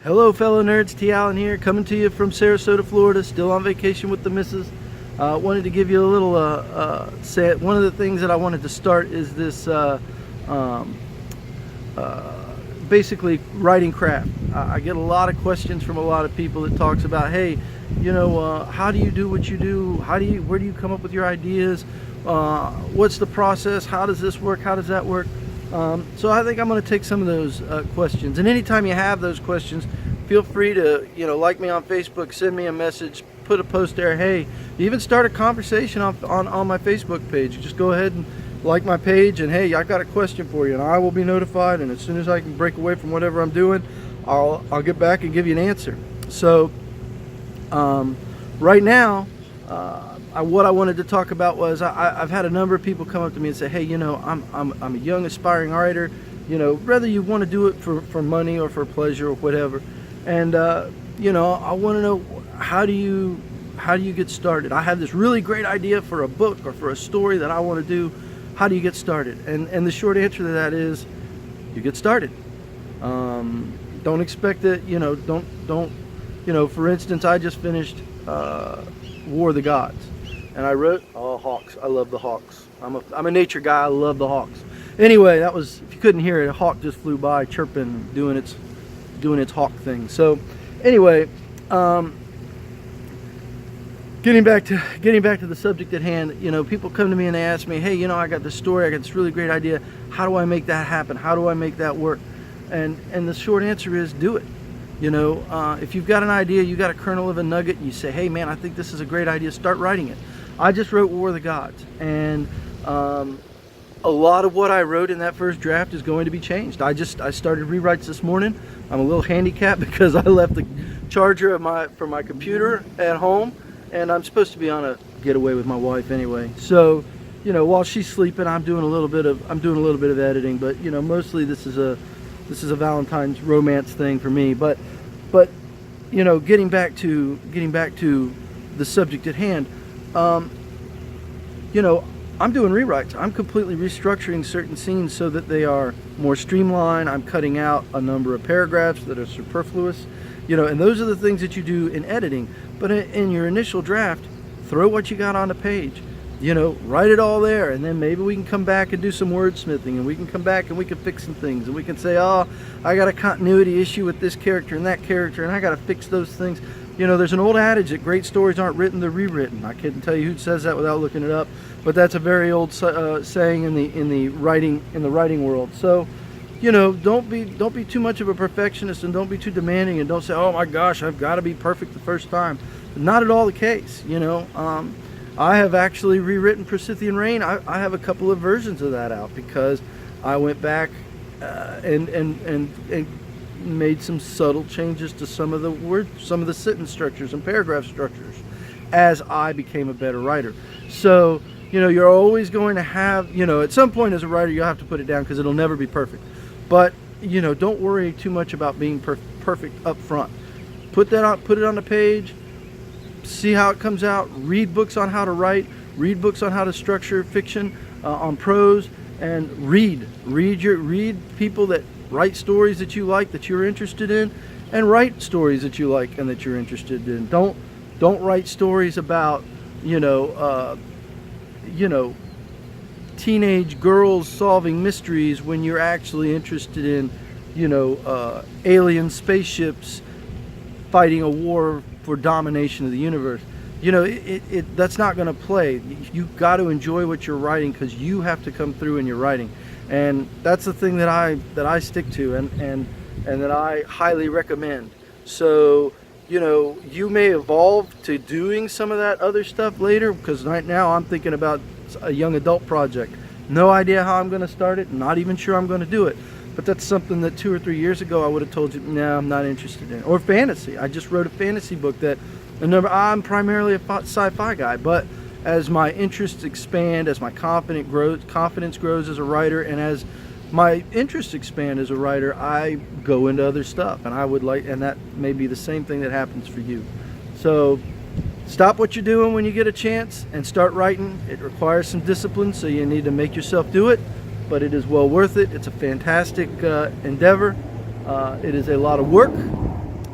Hello fellow nerds, T. Allen here, coming to you from Sarasota, Florida, still on vacation with the missus. Wanted to give you a little, one of the things that I wanted to start is this basically writing craft. I get a lot of questions from a lot of people that talks about, hey, you know, how do you do what you do? Where do you come up with your ideas? What's the process? How does this work? How does that work? So I think I'm going to take some of those questions, and anytime you have those questions, feel free to, you know, like me on Facebook, send me a message, put a post there. Hey, even start a conversation on my Facebook page. Just go ahead and like my page, and hey, I got a question for you, and I will be notified. And as soon as I can break away from whatever I'm doing, I'll get back and give you an answer. So right now, what I wanted to talk about was I've had a number of people come up to me and say, hey, you know, I'm a young aspiring writer, you know, whether you want to do it for money or for pleasure or whatever, and you know, I want to know, how do you get started? I have this really great idea for a book or for a story that I want to do. How do you get started? And the short answer to that is, you get started. Don't expect it, you know, don't you know, for instance, I just finished War of the Gods. And I wrote, oh, hawks. I love the hawks. I'm a nature guy. I love the hawks. Anyway, that was, if you couldn't hear it, a hawk just flew by, chirping, doing its hawk thing. So, anyway, getting back to the subject at hand. You know, people come to me and they ask me, hey, you know, I got this story. I got this really great idea. How do I make that happen? How do I make that work? And the short answer is, do it. You know, if you've got an idea, you got a kernel of a nugget, and you say, hey man, I think this is a great idea, start writing it. I just wrote War of the Gods, and a lot of what I wrote in that first draft is going to be changed. I started rewrites this morning. I'm a little handicapped because I left the charger for my computer at home, and I'm supposed to be on a getaway with my wife anyway. So, you know, while she's sleeping, I'm doing a little bit of editing, but you know, mostly this is a Valentine's romance thing for me. But you know, getting back to the subject at hand, you know, I'm doing rewrites. I'm completely restructuring certain scenes so that they are more streamlined. I'm cutting out a number of paragraphs that are superfluous, you know, and those are the things that you do in editing. But in your initial draft, throw what you got on the page. You know, write it all there, and then maybe we can come back and do some wordsmithing, and we can come back and we can fix some things, and we can say, oh, I got a continuity issue with this character and that character, and I got to fix those things. You know, there's an old adage that great stories aren't written, they're rewritten. I couldn't tell you who says that without looking it up, but that's a very old saying in the writing world. So, you know, don't be too much of a perfectionist, and don't be too demanding, and don't say, oh my gosh, I've got to be perfect the first time. Not at all the case. You know, I have actually rewritten Persithian Rain. I have a couple of versions of that out because I went back and made some subtle changes to some of the sentence structures and paragraph structures as I became a better writer. So, you know, you're always going to have, you know, at some point as a writer, you'll have to put it down because it'll never be perfect. But, you know, don't worry too much about being perfect up front. Put it on the page. See how it comes out. Read books on how to write. Read books on how to structure fiction, on prose, and read people that write stories that you like, that you're interested in, and write stories that you like and that you're interested in. Don't write stories about, you know, teenage girls solving mysteries when you're actually interested in, you know, alien spaceships fighting a war for domination of the universe. You know, that's not going to play. You've got to enjoy what you're writing, because you have to come through in your writing, and that's the thing that I stick to, and that I highly recommend. So, you know, you may evolve to doing some of that other stuff later, because right now I'm thinking about a young adult project. No idea how I'm going to start it, not even sure I'm going to do it. But that's something that 2 or 3 years ago I would have told you, no, I'm not interested in. Or fantasy. I just wrote a fantasy book that, I'm primarily a sci-fi guy, but as my interests expand, as my confidence grows as a writer, and as my interests expand as a writer, I go into other stuff, and that may be the same thing that happens for you. So stop what you're doing when you get a chance and start writing. It requires some discipline, so you need to make yourself do it. But it is well worth it. It's a fantastic endeavor. It is a lot of work,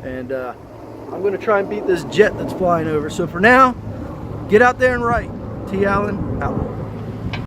And I'm going to try and beat this jet that's flying over. So for now, get out there and write. T. Allen, out.